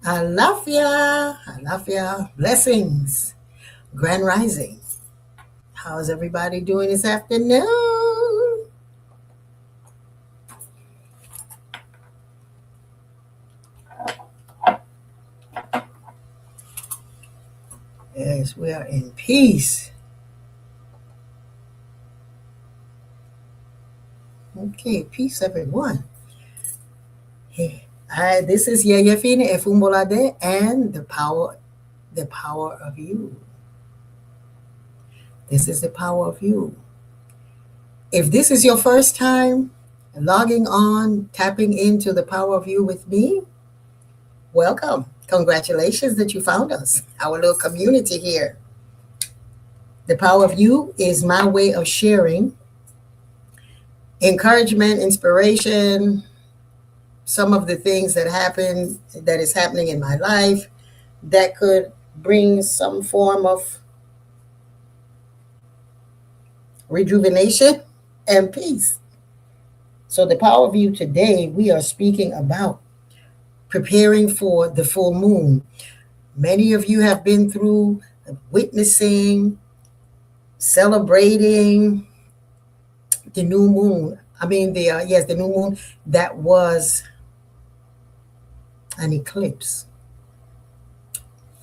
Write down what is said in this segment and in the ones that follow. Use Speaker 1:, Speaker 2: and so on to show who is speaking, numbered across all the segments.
Speaker 1: Alafia, blessings, grand rising. How's everybody doing this afternoon? Yes, we are in peace. Okay, peace, everyone. Hey, this is Yeyefini, Efunbolade, and the power of you. This is the power of you. If this is your first time logging on, tapping into the power of you with me, welcome. Congratulations that you found us, our little community here. The power of you is my way of sharing encouragement, inspiration, some of the things that is happening in my life that could bring some form of rejuvenation and peace. So, the power of you today, we are speaking about preparing for the full moon. Many of you have been through witnessing, celebrating the new moon. The new moon that was an eclipse.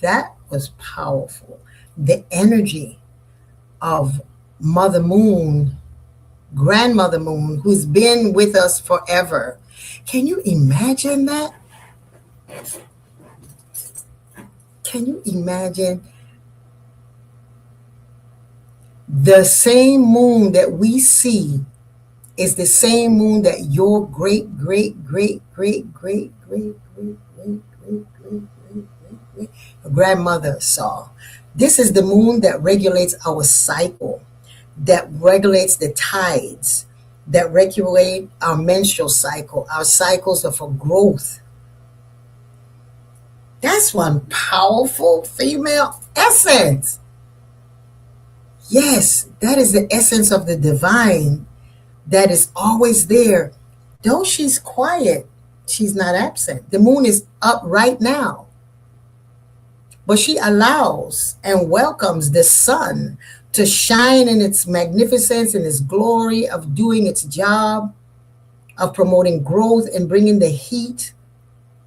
Speaker 1: That was powerful. The energy of Mother Moon, Grandmother Moon, who's been with us forever. Can you imagine that? Can you imagine the same moon that we see is the same moon that your great, great, great, great, great, great, great, great, great, great, great, great, great grandmother saw. This is the moon that regulates our cycle, that regulates the tides, that regulate our menstrual cycle, our cycles of growth. That's one powerful female essence. Yes, that is the essence of the divine that is always there. Though she's quiet, she's not absent. The moon is up right now, but she allows and welcomes the sun to shine in its magnificence and its glory of doing its job, of promoting growth and bringing the heat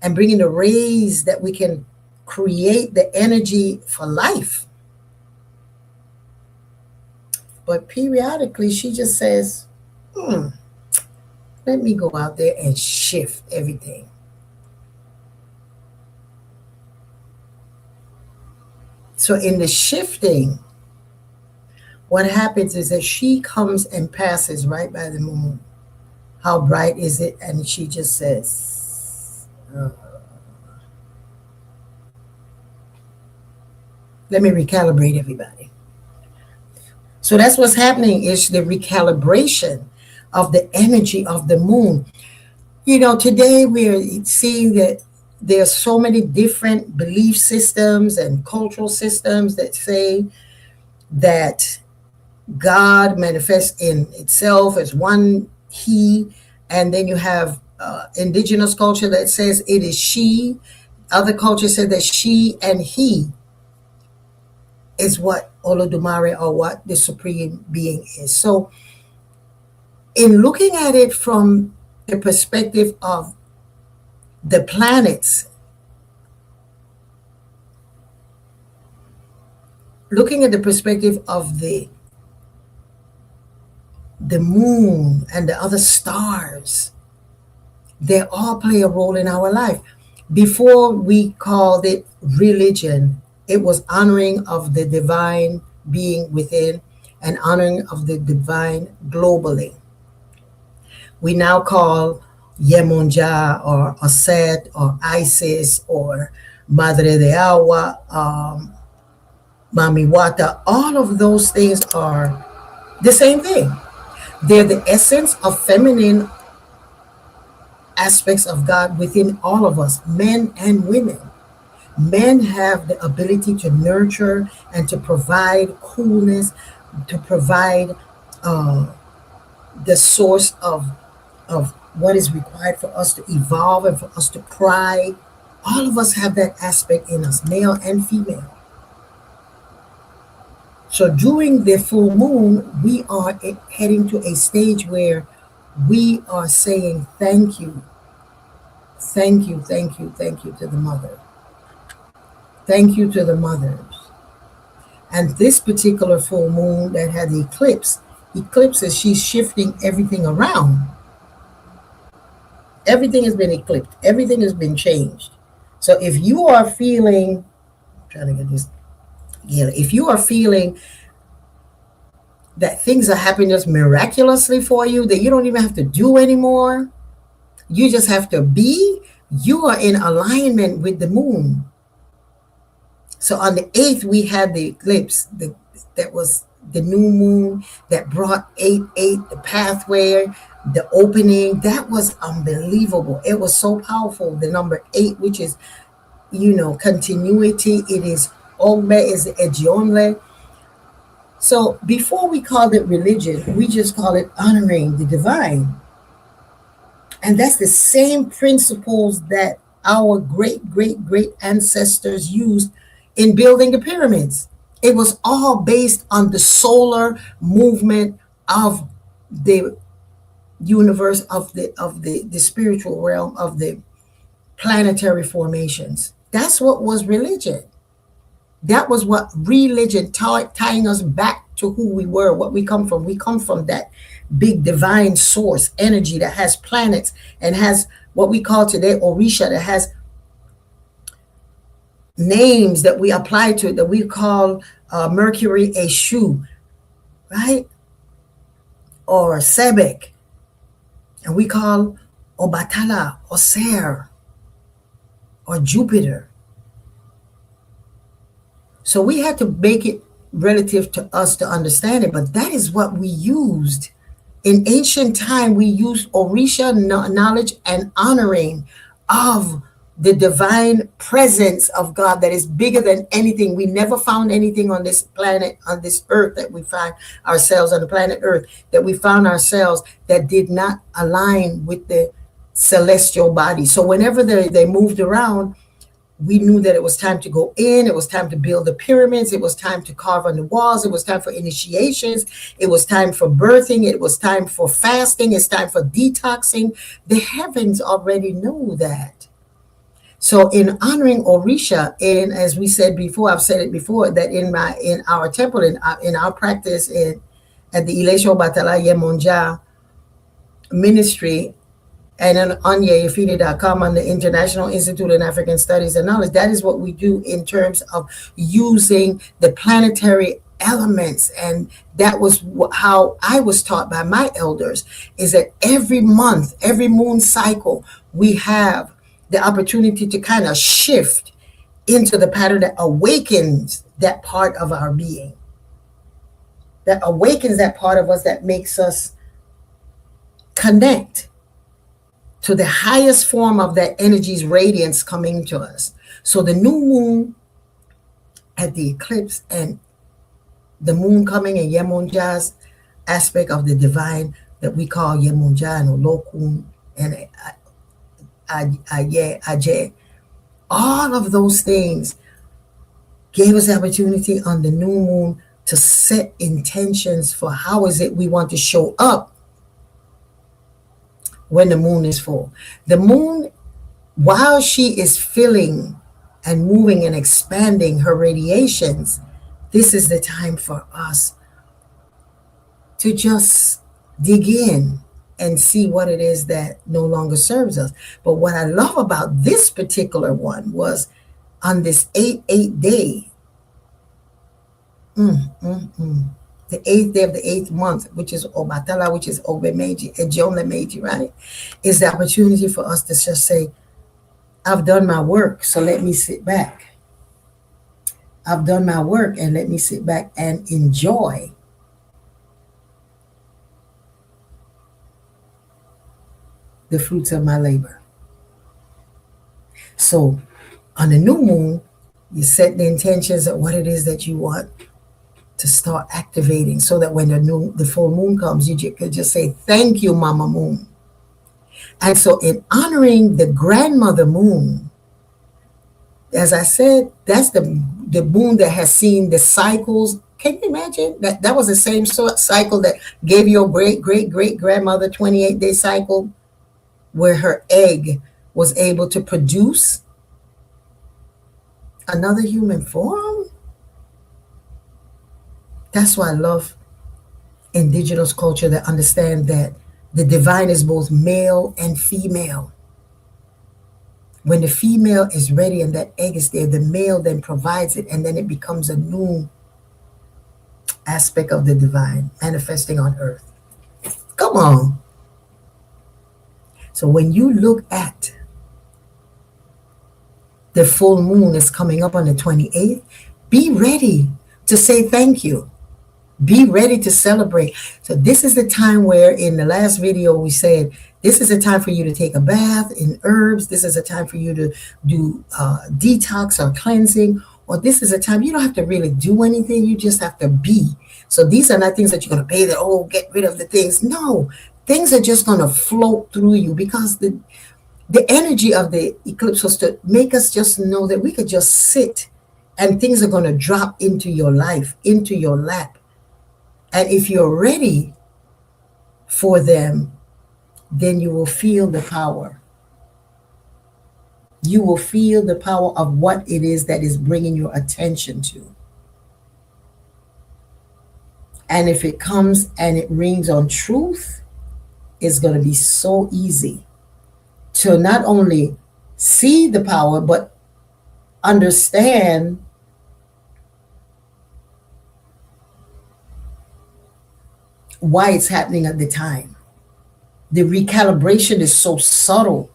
Speaker 1: and bringing the rays that we can create the energy for life. But periodically, she just says, let me go out there and shift everything. So, in the shifting, what happens is that she comes and passes right by the moon. How bright is it? And she just says, let me recalibrate everybody. So that's what's happening, is the recalibration of the energy of the moon. You know, today we're seeing that there are so many different belief systems and cultural systems that say that God manifests in itself as one he, and then you have indigenous culture that says it is she. Other cultures say that she and he is what Olodumare, or what the supreme being is. So, in looking at it from the perspective of the planets, looking at the perspective of the moon and the other stars, they all play a role in our life. Before we called it religion, it was honoring of the divine being within and honoring of the divine globally. We now call Yemonja or Aset or Isis or Madre de Agua, Mami Wata. All of those things are the same thing. They're the essence of feminine aspects of God within all of us, men and women. Men have the ability to nurture and to provide coolness, to provide the source of what is required for us to evolve and for us to cry. All of us have that aspect in us, male and female. So during the full moon, we are heading to a stage where we are saying thank you, thank you, thank you, thank you to the mother. Thank you to the mothers. And this particular full moon that had the eclipses, she's shifting everything around. Everything has been eclipsed, everything has been changed. So if you are feeling, I'm trying to get this, yeah, if you are feeling that things are happening just miraculously for you, that you don't even have to do anymore, you just have to be, you are in alignment with the moon. So on the 8th, we had the eclipse, that was the new moon that brought 8, the pathway, the opening. That was unbelievable. It was so powerful. The number 8, which is, continuity. It is Ogbe, is Ejionle. So before we called it religion, we just call it honoring the divine. And that's the same principles that our great, great, great ancestors used in building the pyramids. It was all based on the solar movement of the universe, of the spiritual realm, of the planetary formations. That's what was religion. That was what religion taught, tying us back to who we were, what we come from. We come from that big divine source energy that has planets and has what we call today Orisha, that has names that we apply to it, that we call Mercury Eshu, right? Or Sebek. And we call Obatala, Oser, or Jupiter. So we had to make it relative to us to understand it, but that is what we used. In ancient time, we used Orisha knowledge and honoring of the divine presence of God that is bigger than anything. We never found anything on this planet, on this earth, that we find ourselves on the planet Earth, that we found ourselves that did not align with the celestial body. So whenever they moved around, we knew that it was time to go in. It was time to build the pyramids. It was time to carve on the walls. It was time for initiations. It was time for birthing. It was time for fasting. It's time for detoxing. The heavens already know that. So in honoring Orisha, and as we said before, I've said it before, that in our temple, in our practice at the Ilesho Batala Yemonja ministry, and on Yeyefini.com, on the International Institute in African Studies and Knowledge, that is what we do in terms of using the planetary elements. And that was how I was taught by my elders, is that every month, every moon cycle, we have the opportunity to kind of shift into the pattern that awakens that part of our being, that awakens that part of us, that makes us connect to the highest form of that energy's radiance coming to us. So the new moon at the eclipse and the moon coming in Yemonja's aspect of the divine that we call Yemonja and Olokun and Ajay, all of those things gave us the opportunity on the new moon to set intentions for how is it we want to show up when the moon is full. The moon, while she is filling and moving and expanding her radiations, this is the time for us to just dig in and see what it is that no longer serves us. But what I love about this particular one was on this 8 day, the 8th day of the 8th month, which is Obatala, which is Ogbe Meiji, Ejionle Meiji, right? Is the opportunity for us to just say, I've done my work, so let me sit back. I've done my work, and let me sit back and enjoy the fruits of my labor. So on the new moon, you set the intentions of what it is that you want to start activating, so that when the full moon comes, you could just say, thank you, Mama Moon. And so in honoring the grandmother moon, As I said, that's the moon that has seen the cycles. Can you imagine that that was the same cycle that gave your great great great grandmother 28-day cycle, where her egg was able to produce another human form? That's why I love indigenous culture that understand that the divine is both male and female. When the female is ready and that egg is there, the male then provides it, and then it becomes a new aspect of the divine manifesting on earth. Come on. So when you look at the full moon is coming up on the 28th, be ready to say thank you. Be ready to celebrate. So this is the time where in the last video we said, this is a time for you to take a bath in herbs. This is a time for you to do detox or cleansing. Or this is a time you don't have to really do anything. You just have to be. So these are not things that you're going to pay that, oh, get rid of the things. No, things are just going to float through you, because the energy of the eclipse was to make us just know that we could just sit and things are going to drop into your life, into your lap. And if you're ready for them, then you will feel the power. You will feel the power of what it is that is bringing your attention to. And if it comes and it rings on truth, it's going to be so easy to not only see the power, but understand why it's happening at the time. The recalibration is so subtle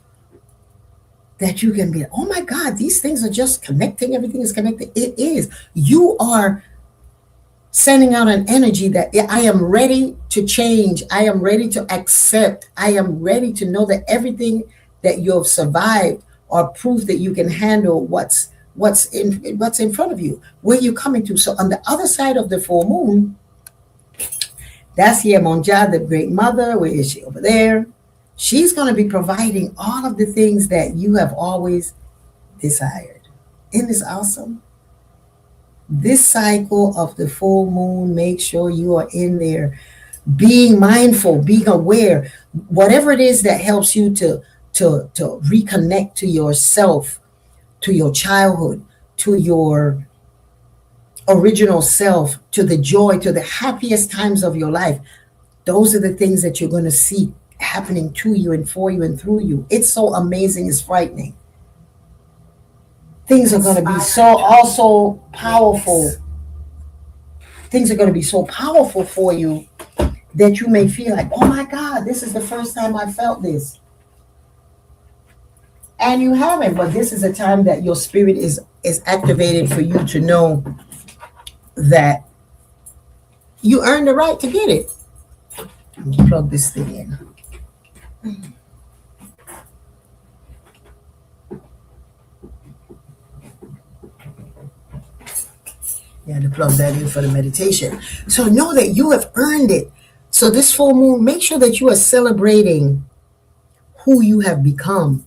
Speaker 1: that you can be, oh my God, these things are just connecting. Everything is connected. It is. You are sending out an energy that I am ready to change. I am ready to accept. I am ready to know that everything that you have survived are proof that you can handle what's in front of you, where you're coming to. So on the other side of the full moon, that's Yemonja, the great mother. Where is she? Over there. She's going to be providing all of the things that you have always desired. Isn't this awesome? This cycle of the full moon, make sure you are in there, being mindful, being aware, whatever it is that helps you to reconnect to yourself, to your childhood, to your original self, to the joy, to the happiest times of your life. Those are the things that you're going to see happening to you and for you and through you. It's so amazing, it's frightening. Things are going to be also powerful. Things are going to be so powerful for you that you may feel like, oh my God, this is the first time I felt this. And you haven't, but this is a time that your spirit is activated for you to know that you earned the right to get it. Let me plug this thing in. You had to plug that in for the meditation. So know that you have earned it. So this full moon, make sure that you are celebrating who you have become.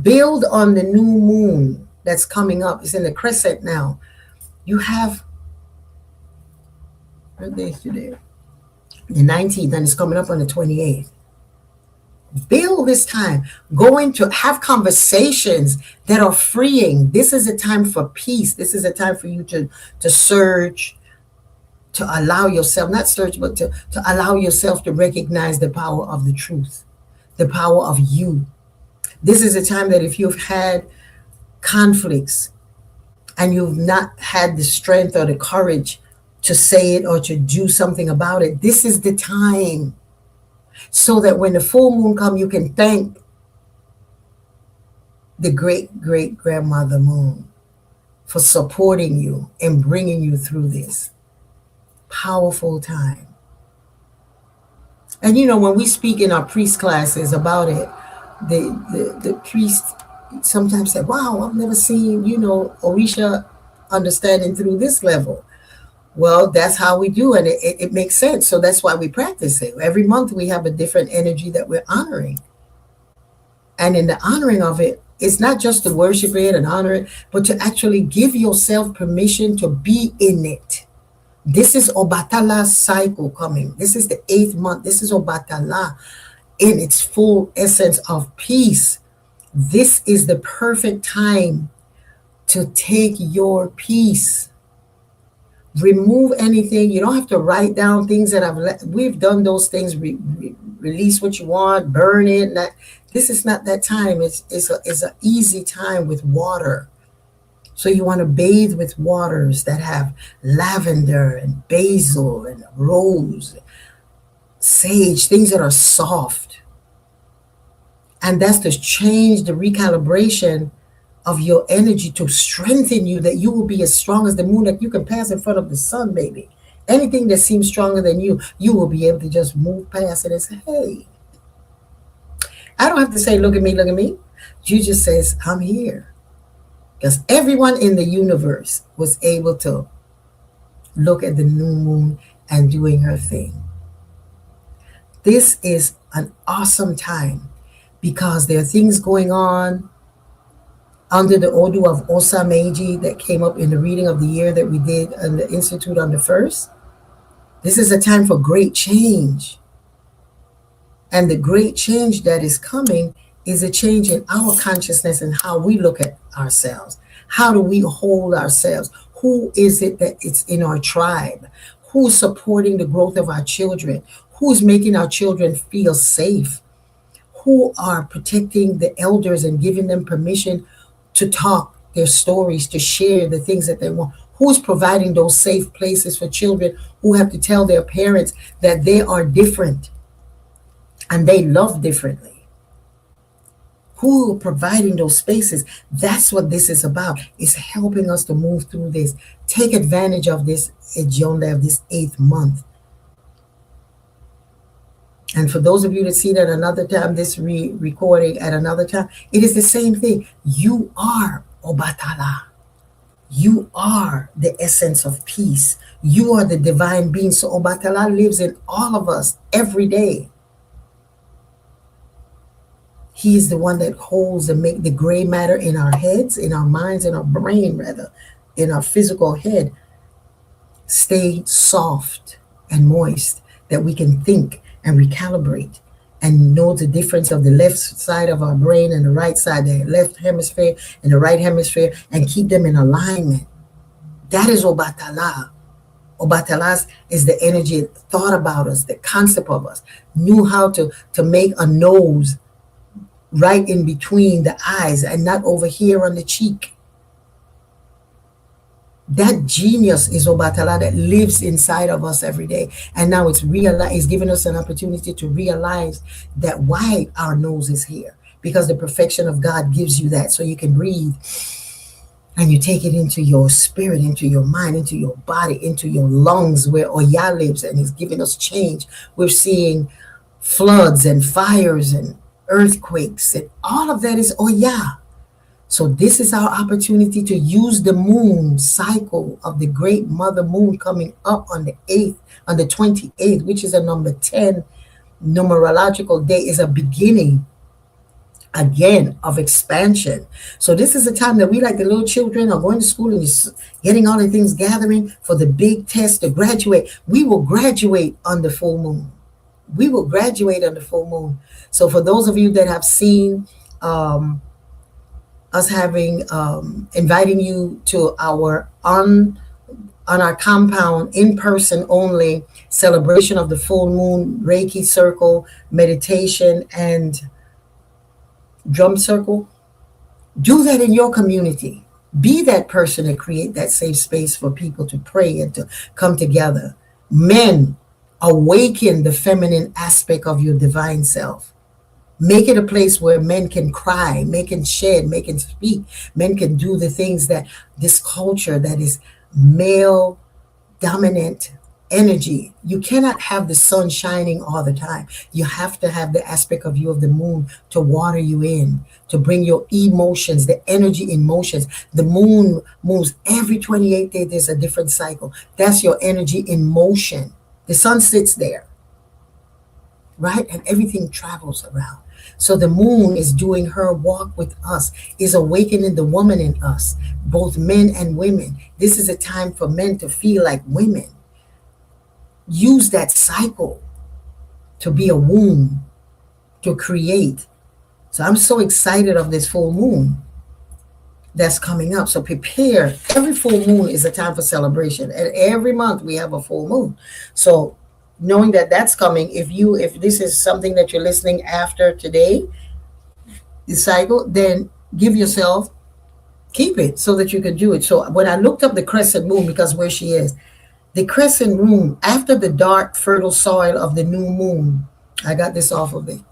Speaker 1: Build on the new moon that's coming up. It's in the crescent now. You have, what day is today? The 19th, and it's coming up on the 28th. Build this time. Go into have conversations that are freeing. This is a time for peace. This is a time for you to search, to allow yourself, not search, but to allow yourself to recognize the power of the truth, the power of you. This is a time that if you've had conflicts and you've not had the strength or the courage to say it or to do something about it, this is the time. So that when the full moon comes, you can thank the great, great grandmother moon for supporting you and bringing you through this powerful time. And you know, when we speak in our priest classes about it, the priest sometimes say, wow, I've never seen, Orisha understanding through this level. Well, that's how we do, and it makes sense. So that's why we practice it. Every month we have a different energy that we're honoring. And in the honoring of it, It's not just to worship it and honor it, but to actually give yourself permission to be in it. This is Obatala's cycle coming. This is the 8th month. This is Obatala in its full essence of peace. This is the perfect time to take your peace. Remove anything. You don't have to write down things that we've done those things. Release what you want, burn it. This is not that time. It's an easy time with water. So you want to bathe with waters that have lavender and basil and rose, sage, things that are soft. And that's to change the recalibration of your energy to strengthen you, that you will be as strong as the moon, that you can pass in front of the sun, baby. Anything that seems stronger than you will be able to just move past it and say, hey, I don't have to say, look at me, look at me. You just says, I'm here. Because everyone in the universe was able to look at the new moon and doing her thing. This is an awesome time because there are things going on under the Odu of Osa Meiji that came up in the reading of the year that we did in the Institute on the 1st. This is a time for great change. And the great change that is coming is a change in our consciousness and how we look at ourselves. How do we hold ourselves? Who is it that it's in our tribe? Who's supporting the growth of our children? Who's making our children feel safe? Who are protecting the elders and giving them permission to talk their stories, to share the things that they want? Who's providing those safe places for children who have to tell their parents that they are different and they love differently? Who are providing those spaces? That's what this is about. It's helping us to move through this. Take advantage of this Ejonda, of this 8th month. And for those of you that see that another time, this recording at another time, it is the same thing. You are Obatala. You are the essence of peace. You are the divine being. So Obatala lives in all of us every day. He is the one that holds and make the gray matter in our heads, in our minds, in our brain, rather, in our physical head, stay soft and moist, that we can think and recalibrate and know the difference of the left side of our brain and the right side, the left hemisphere and the right hemisphere, and keep them in alignment. That is Obatala. Obatala is the energy that thought about us, the concept of us, knew how to make a nose right in between the eyes and not over here on the cheek. That genius is Obatala that lives inside of us every day. And now it's giving us an opportunity to realize that why our nose is here. Because the perfection of God gives you that, so you can breathe. And you take it into your spirit, into your mind, into your body, into your lungs, where Oya lives, and he's giving us change. We're seeing floods and fires and earthquakes, and all of that is Oya. So this is our opportunity to use the moon cycle of the great mother moon coming up on the 8th, on the 28th, which is a number 10 numerological day, is a beginning again of expansion. So this is a time that we, like the little children, are going to school and getting all the things, gathering for the big test to graduate. We will graduate on the full moon. We will graduate on the full moon. So for those of you that have seen us having inviting you to our on our compound, in person only, celebration of the full moon, Reiki circle, meditation, and drum circle, do that in your community. Be that person to create that safe space for people to pray and to come together. Men, awaken the feminine aspect of your divine self. Make it a place where men can cry, men can shed, men can speak, men can do the things that this culture that is male dominant energy. You cannot have the sun shining all the time. You have to have the aspect of you of the moon to water you in, to bring your emotions, the energy in motions. The moon moves every 28 days. There's a different cycle. That's your energy in motion. The sun sits there, right? And everything travels around. So the moon is doing her walk with us, is awakening the woman in us, both men and women. This is a time for men to feel like women. Use that cycle to be a womb, to create. So I'm so excited of this full moon that's coming up. So prepare. Every full moon is a time for celebration, and every month we have a full moon. So knowing that that's coming, if this is something that you're listening after today, the cycle, then give yourself, keep it so that you can do it. So when I looked up the crescent moon, because where she is, the crescent moon, after the dark fertile soil of the new moon, I got this off of the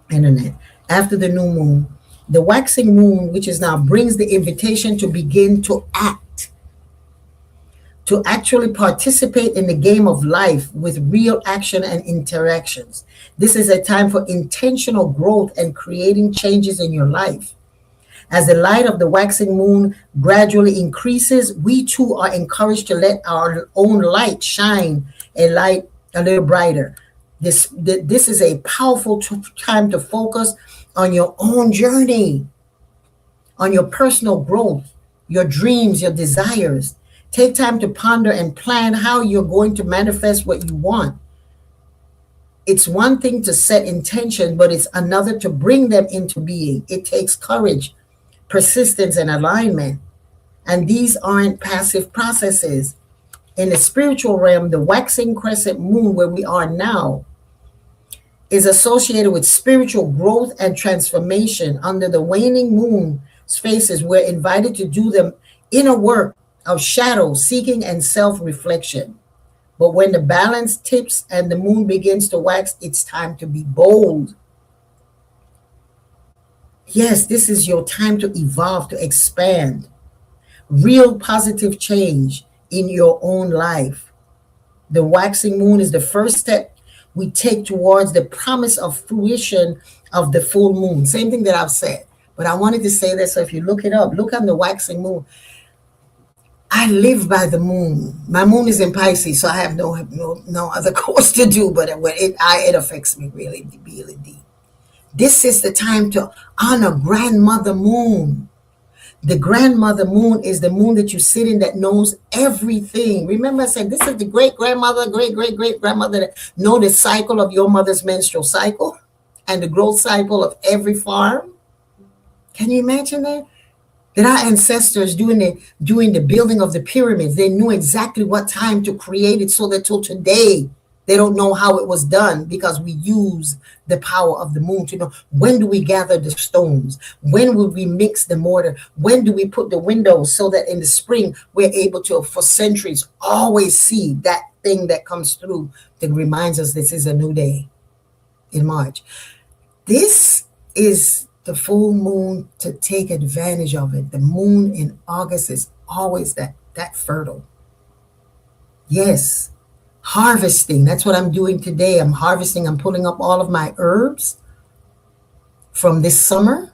Speaker 1: internet. After the new moon, the waxing moon, which is now, brings the invitation to begin to act, to actually participate in the game of life with real action and interactions. This is a time for intentional growth and creating changes in your life. As the light of the waxing moon gradually increases, we too are encouraged to let our own light shine a little brighter. This is a powerful time to focus on your own journey, on your personal growth, your dreams, your desires. Take time to ponder and plan how you're going to manifest what you want. It's one thing to set intention, but it's another to bring them into being. It takes courage, persistence, and alignment. And these aren't passive processes. In the spiritual realm, the waxing crescent moon, where we are now, is associated with spiritual growth and transformation. Under the waning moon phases, we're invited to do the inner work of shadow seeking and self-reflection. But when the balance tips and the moon begins to wax, it's time to be bold. Yes, this is your time to evolve, to expand. Real positive change in your own life. The waxing moon is the first step we take towards the promise of fruition of the full moon. Same thing that I've said, but I wanted to say that. So if you look it up, look on the waxing moon. I live by the moon. My moon is in Pisces, so I have no other course to do, but it affects me really, really deep. This is the time to honor grandmother moon. The grandmother moon is the moon that you sit in that knows everything. Remember I said this is the great-grandmother, great-great-great-grandmother that know the cycle of your mother's menstrual cycle and the growth cycle of every farm. Can you imagine that? That our ancestors doing the building of the pyramids, they knew exactly what time to create it, so that till today they don't know how it was done, because we use the power of the moon to know when do we gather the stones, when will we mix the mortar, when do we put the windows, so that in the spring we're able to, for centuries, always see that thing that comes through that reminds us this is a new day in March. This is the full moon to take advantage of it. The moon in August is always that fertile. Yes. Harvesting. That's what I'm doing today. I'm harvesting. I'm pulling up all of my herbs from this summer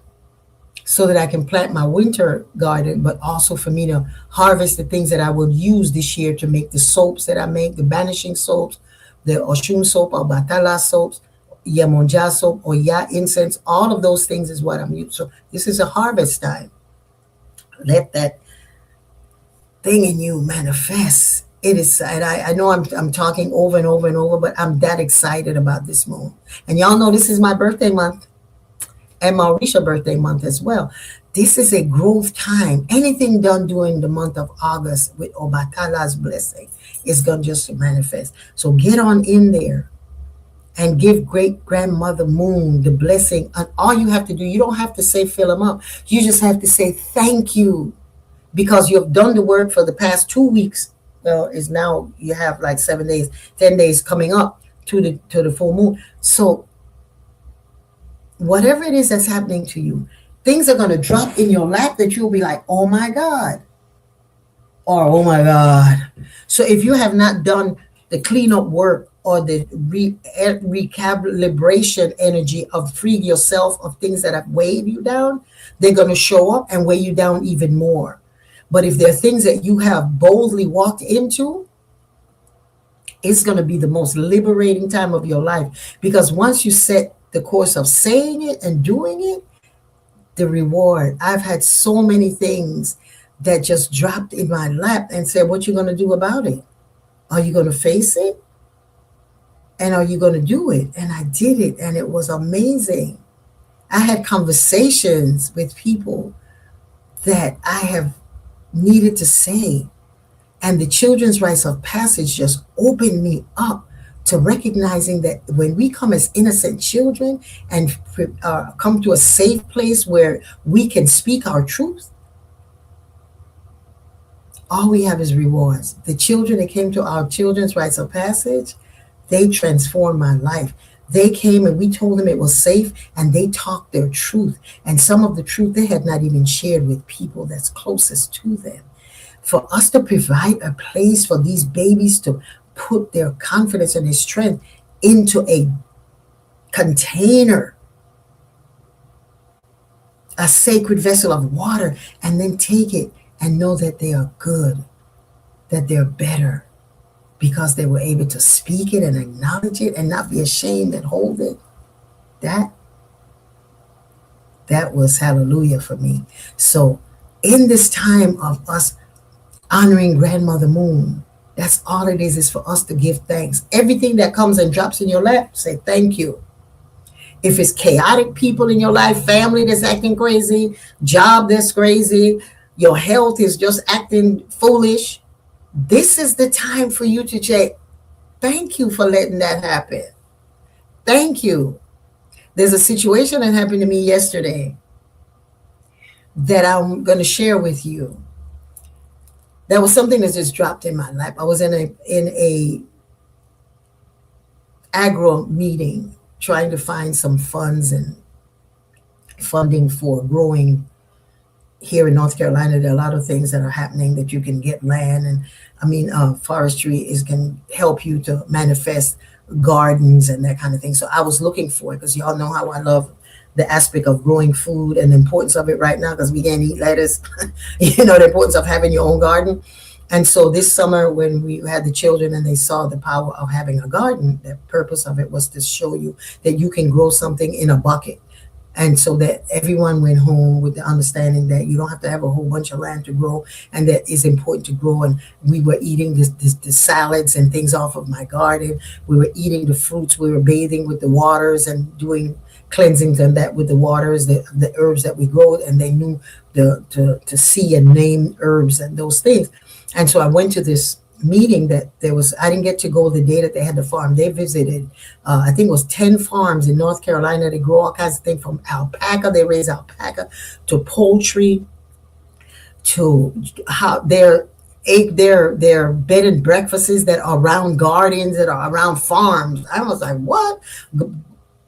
Speaker 1: so that I can plant my winter garden, but also for me to harvest the things that I will use this year to make the soaps that I make, the banishing soaps, the Oshun soap or Batala soaps, Yemonja soap or Ya incense. All of those things is what I'm using. So this is a harvest time. Let that thing in you manifest. It is, and I know I'm talking over and over and over, but I'm that excited about this moon. And y'all know this is my birthday month and Mauritia's birthday month as well. This is a growth time. Anything done during the month of August with Obatala's blessing is going to just manifest. So get on in there and give great grandmother moon the blessing. And all you have to do, you don't have to say fill them up. You just have to say thank you, because you've done the work for the past 2 weeks. Well, is now you have like 7 days, 10 days coming up to the full moon. So whatever it is that's happening to you, things are going to drop in your lap that you'll be like, oh my God, or oh my God. So if you have not done the cleanup work or the recalibration energy of freeing yourself of things that have weighed you down, they're going to show up and weigh you down even more. But if there are things that you have boldly walked into, it's going to be the most liberating time of your life. Because once you set the course of saying it and doing it, the reward. I've had so many things that just dropped in my lap and said, what you going to do about it? Are you going to face it? And are you going to do it? And I did it, and it was amazing. I had conversations with people that I have needed to say. And the children's rites of passage just opened me up to recognizing that when we come as innocent children and come to a safe place where we can speak our truth, all we have is rewards. The children that came to our children's rites of passage, they transformed my life. They came and we told them it was safe, and they talked their truth. And some of the truth they had not even shared with people that's closest to them. For us to provide a place for these babies to put their confidence and their strength into a container, a sacred vessel of water, and then take it and know that they are good, that they're better, because they were able to speak it and acknowledge it and not be ashamed and hold it. That was hallelujah for me. So in this time of us honoring Grandmother Moon, that's all it is for us to give thanks. Everything that comes and drops in your lap, say thank you. If it's chaotic people in your life, family that's acting crazy, job that's crazy, your health is just acting foolish, this is the time for you to say, thank you for letting that happen. Thank you. There's a situation that happened to me yesterday that I'm going to share with you. That was something that just dropped in my lap. I was in a agro meeting trying to find some funds and funding for growing. Here in North Carolina, there are a lot of things that are happening that you can get land, and forestry can help you to manifest gardens and that kind of thing. So I was looking for it because y'all know how I love the aspect of growing food and the importance of it right now, because we can't eat lettuce. The importance of having your own garden. And so this summer when we had the children and they saw the power of having a garden, the purpose of it was to show you that you can grow something in a bucket. And so that everyone went home with the understanding that you don't have to have a whole bunch of land to grow, and that it's important to grow. And we were eating the salads and things off of my garden. We were eating the fruits. We were bathing with the waters and doing cleansings and that with the waters, the herbs that we grow. And they knew to see and name herbs and those things. And so I went to this meeting that I didn't get to go the day that they had the farm. They visited, I think it was 10 farms in North Carolina. They grow all kinds of things, from alpaca, they raise alpaca, to poultry, to how their bed and breakfasts that are around gardens, that are around farms. I was like, what?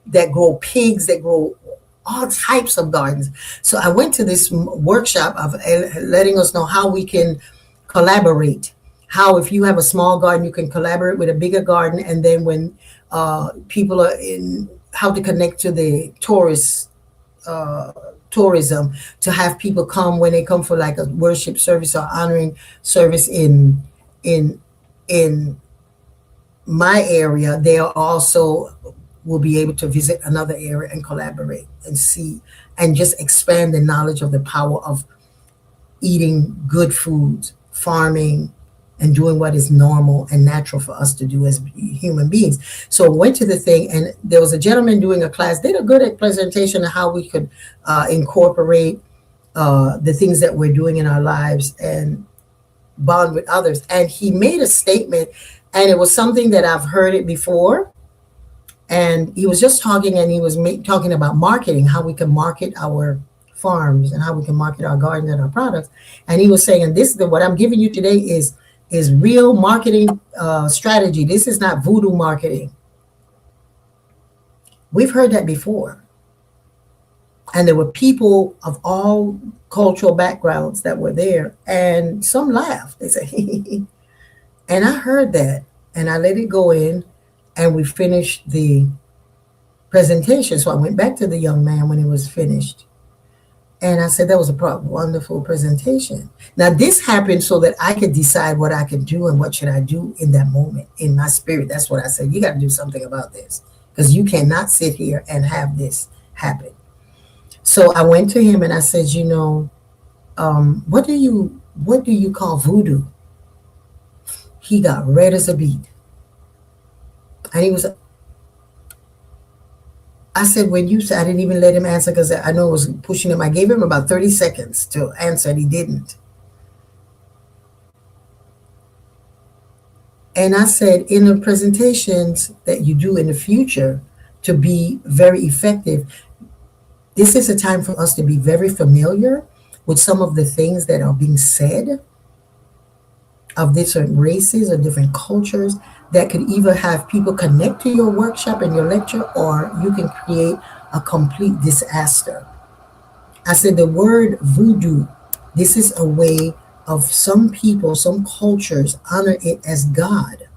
Speaker 1: That grow pigs, that grow all types of gardens. So I went to this workshop of letting us know how we can collaborate. How if you have a small garden, you can collaborate with a bigger garden. And then when people are in, how to connect to the tourism, to have people come when they come for like a worship service or honoring service in my area, they are also will be able to visit another area and collaborate and see and just expand the knowledge of the power of eating good foods, farming, and doing what is normal and natural for us to do as human beings. So I went to the thing, and there was a gentleman doing a class. They did a good presentation of how we could incorporate the things that we're doing in our lives and bond with others. And he made a statement, and it was something that I've heard it before. And he was just talking, and he was talking about marketing, how we can market our farms and how we can market our gardens and our products. And he was saying, and this is what I'm giving you today is real marketing strategy. This is not voodoo marketing. We've heard that before. And there were people of all cultural backgrounds that were there, and some laughed. They said, and I heard that, and I let it go in, and we finished the presentation. So I went back to the young man when it was finished. And I said, that was a wonderful presentation. Now, this happened so that I could decide what I could do and what should I do in that moment, in my spirit. That's what I said. You got to do something about this. because you cannot sit here and have this happen. So I went to him and I said, what do you call voodoo? He got red as a beet. And he was, I said, when you said, I didn't even let him answer because I know it was pushing him. I gave him about 30 seconds to answer and he didn't. And I said, in the presentations that you do in the future to be very effective, this is a time for us to be very familiar with some of the things that are being said of different races or different cultures that could either have people connect to your workshop and your lecture, or you can create a complete disaster. I said the word voodoo, this is a way of some people, some cultures honor it as God.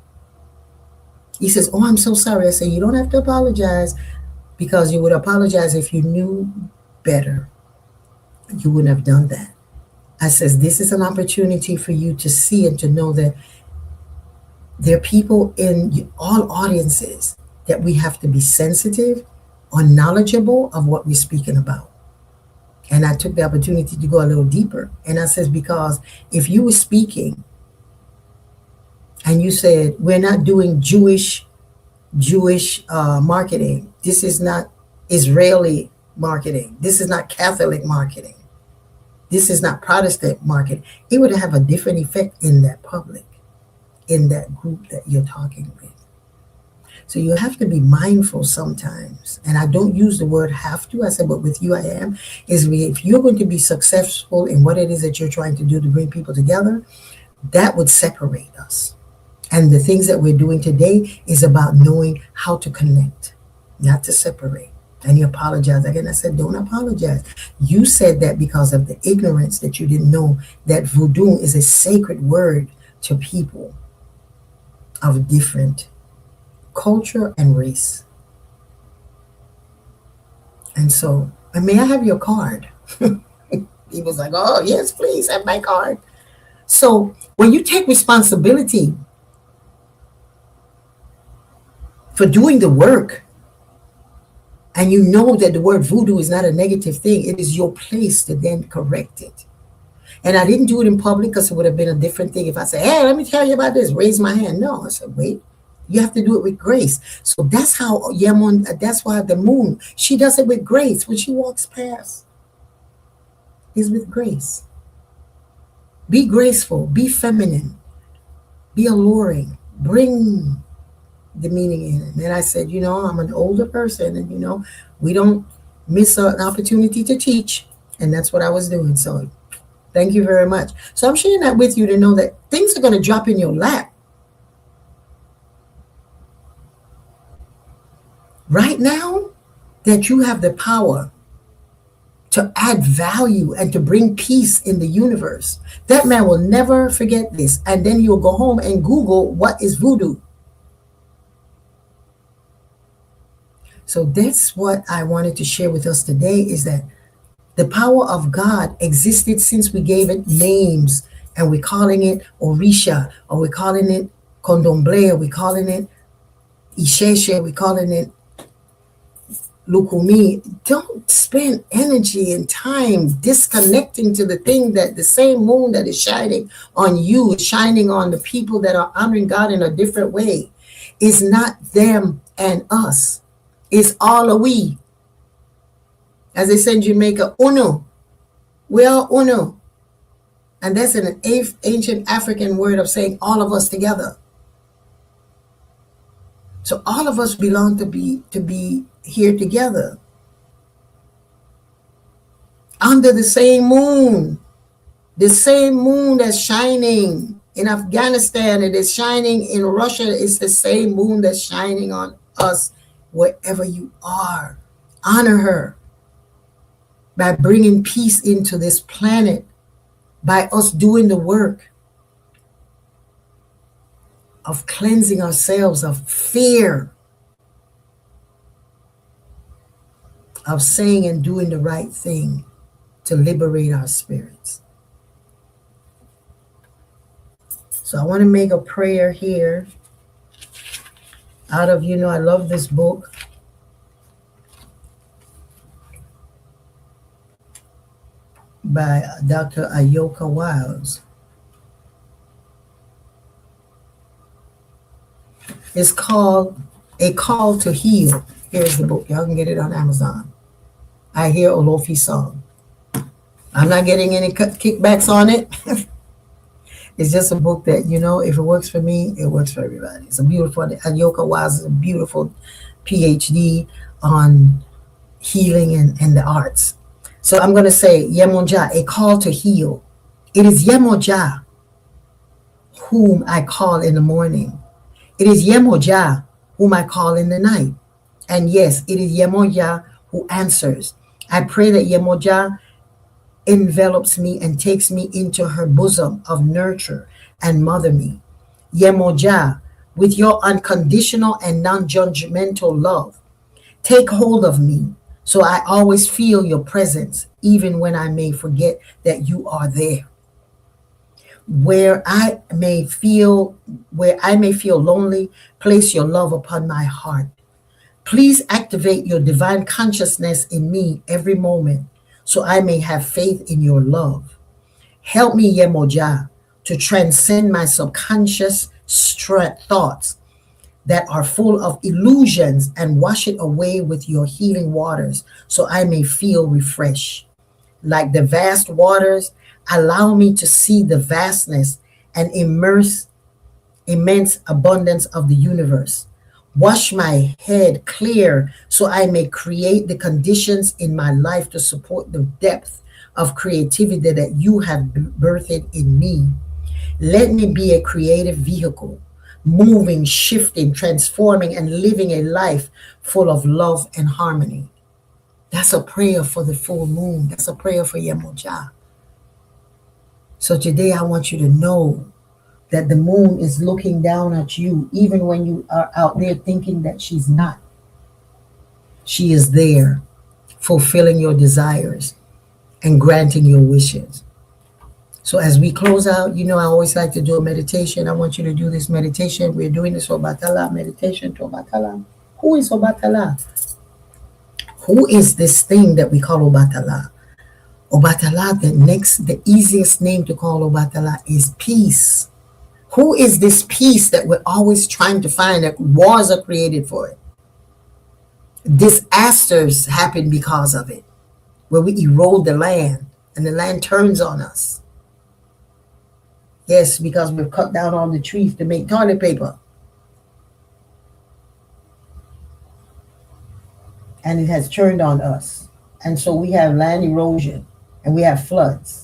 Speaker 1: He says, oh, I'm so sorry. I said, you don't have to apologize, because you would apologize if you knew better. You wouldn't have done that. I says, this is an opportunity for you to see and to know that there are people in all audiences that we have to be sensitive or knowledgeable of what we're speaking about. And I took the opportunity to go a little deeper. And I says, because if you were speaking and you said, we're not doing Jewish marketing, this is not Israeli marketing, this is not Catholic marketing, this is not Protestant marketing, it would have a different effect in that public, in that group that you're talking with. So you have to be mindful sometimes. And I don't use the word have to. I said, but with you I am. If you're going to be successful in what it is that you're trying to do to bring people together, that would separate us. And the things that we're doing today is about knowing how to connect, not to separate. And you apologize. Again, I said, don't apologize. You said that because of the ignorance that you didn't know that voodoo is a sacred word to people of different culture and race. And so, and may I have your card? He was like, oh, yes, please have my card. So when you take responsibility for doing the work, and you know that the word voodoo is not a negative thing, it is your place to then correct it. And I didn't do it in public because it would have been a different thing if I said, hey, let me tell you about this, raise my hand. No, I said, wait, you have to do it with grace. So that's how Yemon, that's why the moon, she does it with grace. When she walks past, is with grace. Be graceful, be feminine, be alluring, bring the meaning in it. And I said, I'm an older person, and we don't miss an opportunity to teach. And that's what I was doing. So thank you very much. So I'm sharing that with you to know that things are going to drop in your lap. Right now, that you have the power to add value and to bring peace in the universe. That man will never forget this. And then he'll go home and Google what is voodoo. So that's what I wanted to share with us today, is that the power of God existed since we gave it names, and we're calling it Orisha, or we're calling it Condomble, or we're calling it Isheshe, we're calling it Lukumi. Don't spend energy and time disconnecting to the thing that the same moon that is shining on you, is shining on the people that are honoring God in a different way. It's not them and us. It's all a we. As they say in Jamaica, uno. We are uno. And that's an ancient African word of saying all of us together. So all of us belong to be here together. Under the same moon. The same moon that's shining in Afghanistan, it is shining in Russia. It's the same moon that's shining on us wherever you are. Honor her by bringing peace into this planet, by us doing the work of cleansing ourselves of fear, of saying and doing the right thing to liberate our spirits. So I want to make a prayer here out of, I love this book. by Dr. Ayoka Wiles. It's called A Call to Heal. Here's the book. Y'all can get it on Amazon. I Hear Olofi's Song. I'm not getting any kickbacks on it. It's just a book that, if it works for me, it works for everybody. It's a beautiful, Ayoka Wiles is a beautiful PhD on healing and the arts. So I'm going to say, Yemoja, a call to heal. It is Yemoja whom I call in the morning. It is Yemoja whom I call in the night. And yes, it is Yemoja who answers. I pray that Yemoja envelops me and takes me into her bosom of nurture and mother me. Yemoja, with your unconditional and non-judgmental love, take hold of me so I always feel your presence, even when I may forget that you are there. Where I may feel lonely, place your love upon my heart. Please activate your divine consciousness in me every moment so I may have faith in your love. Help me, Yemoja, to transcend my subconscious thoughts that are full of illusions and wash it away with your healing waters so I may feel refreshed. Like the vast waters, allow me to see the vastness and immense abundance of the universe. Wash my head clear so I may create the conditions in my life to support the depth of creativity that you have birthed in me. Let me be a creative vehicle, moving, shifting, transforming, and living a life full of love and harmony. That's a prayer for the full moon. That's a prayer for Yemoja. So today I want you to know that the moon is looking down at you, even when you are out there thinking that she's not. She is there, fulfilling your desires and granting your wishes. So as we close out, I always like to do a meditation. I want you to do this meditation. We're doing this Obatala meditation to Obatala. Who is Obatala? Who is this thing that we call Obatala? Obatala, the easiest name to call Obatala is peace. Who is this peace that we're always trying to find, that wars are created for it? Disasters happen because of it, where we erode the land and the land turns on us. Yes, because we've cut down all the trees to make toilet paper. And it has turned on us. And so we have land erosion and we have floods.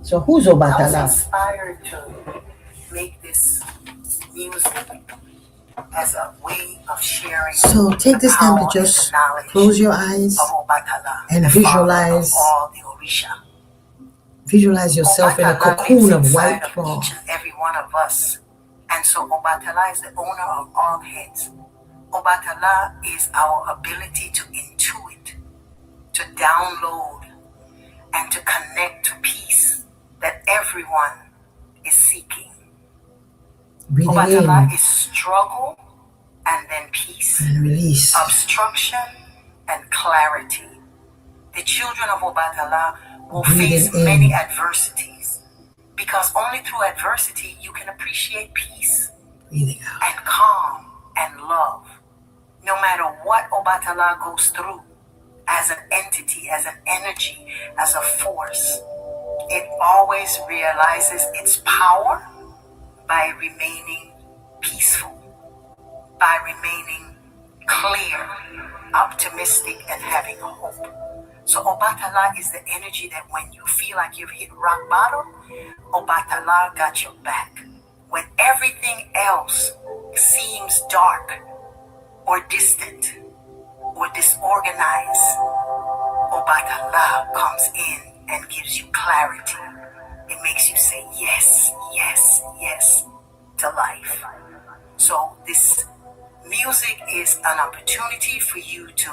Speaker 1: So who's Obatala? I was inspired to make this music as a way of sharing. So take this time to just close your eyes and visualize. Visualize yourself in a cocoon of white cloth. Each and every one of us. And so Obatala is the owner of all heads. Obatala is our ability to intuit, to download, and to connect to peace that everyone is seeking. Obatala is struggle and then peace. And release. Obstruction and clarity. The children of Obatala will face many adversities, because only through adversity you can appreciate peace. Breathing out. And calm and love. No matter what Obatala goes through, as an entity, as an energy, as a force, it always realizes its power by remaining peaceful, by remaining clear, optimistic, and having hope. So Obatala is the energy that when you feel like you've hit rock bottom, Obatala got your back. When everything else seems dark or distant or disorganized, Obatala comes in and gives you clarity. It makes you say yes, yes, yes to life. So this music is an opportunity for you to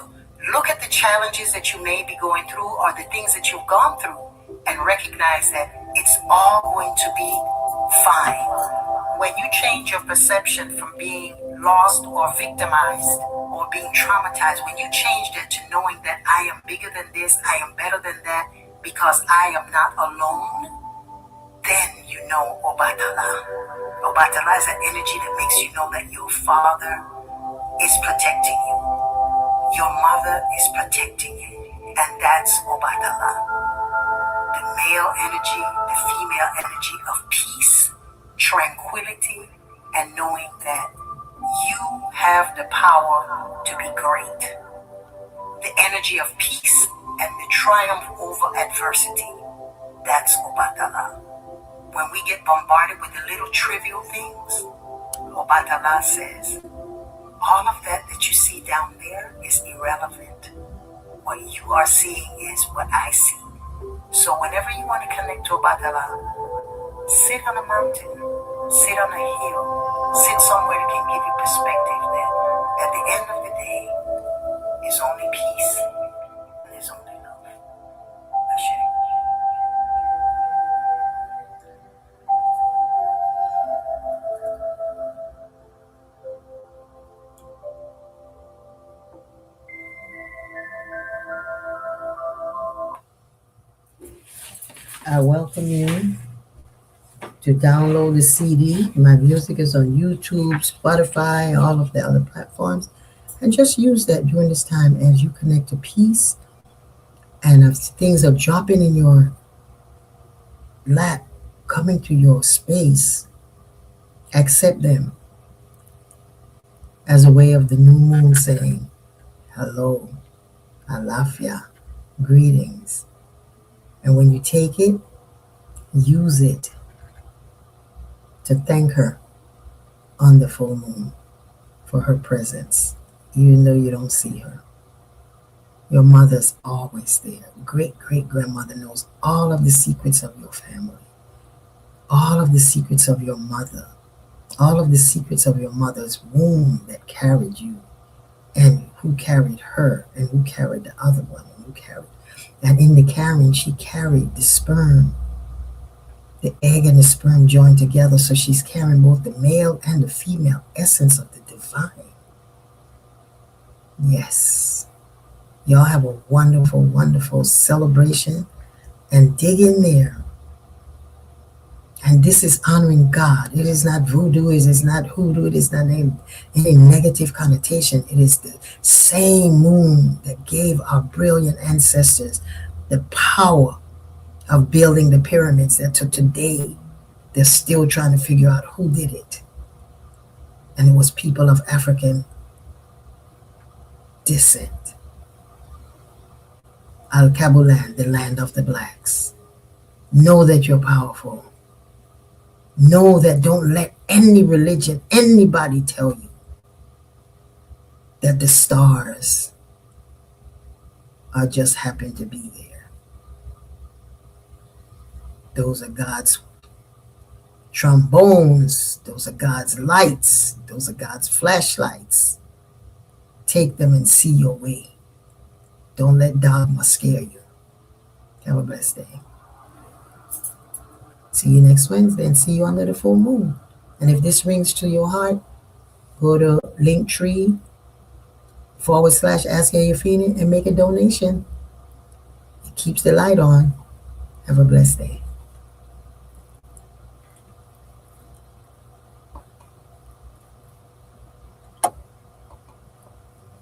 Speaker 1: look at the challenges that you may be going through or the things that you've gone through and recognize that it's all going to be fine. When you change your perception from being lost or victimized or or being traumatized, when you change that to knowing that I am bigger than this, I am better than that, because I am not alone, then you know Obatala. Obatala is an energy that makes you know that your father is protecting you. Your mother is protecting you. And that's Obatala. The male energy, the female energy of peace, tranquility, and knowing that you have the power to be great. The energy of peace and the triumph over adversity. That's Obatala. When we get bombarded with the little trivial things, Obatala says, all of that you see down there is irrelevant. What you are seeing is what I see. So whenever you want to connect to Obatala, sit on a mountain, sit on a hill, sit somewhere that can give you perspective that at the end of the day, it's only peace and it's only love. Ashe. I welcome you to download the CD. My music is on YouTube, Spotify, all of the other platforms. And just use that during this time as you connect to peace. And if things are dropping in your lap, coming to your space, accept them as a way of the new moon saying, hello, alafia, greetings. And when you take it, use it to thank her on the full moon for her presence, even though you don't see her. Your mother's always there. Great-great-grandmother knows all of the secrets of your family, all of the secrets of your mother, all of the secrets of your mother's womb that carried you, and who carried her, and who carried the other one, and who carried. And in the carrying, she carried the sperm. The egg and the sperm joined together, so she's carrying both the male and the female essence of the divine. Yes. Y'all have a wonderful, wonderful celebration, and dig in there. And this is honoring God. It is not voodoo, it is not hoodoo, it is not any negative connotation. It is the same moon that gave our brilliant ancestors the power of building the pyramids that to today they're still trying to figure out who did it. And it was people of African descent. Al-Kabulan, the land of the blacks. Know that you're powerful. Know that don't let any religion, anybody tell you that the stars are just happen to be there. Those are God's trombones. Those are God's lights. Those are God's flashlights. Take them and see your way. Don't let dogma scare you. Have a blessed day. See you next Wednesday and see you under the full moon. And if this rings to your heart, go to Linktree /Ask Yeyefini and make a donation. It keeps the light on. Have a blessed day.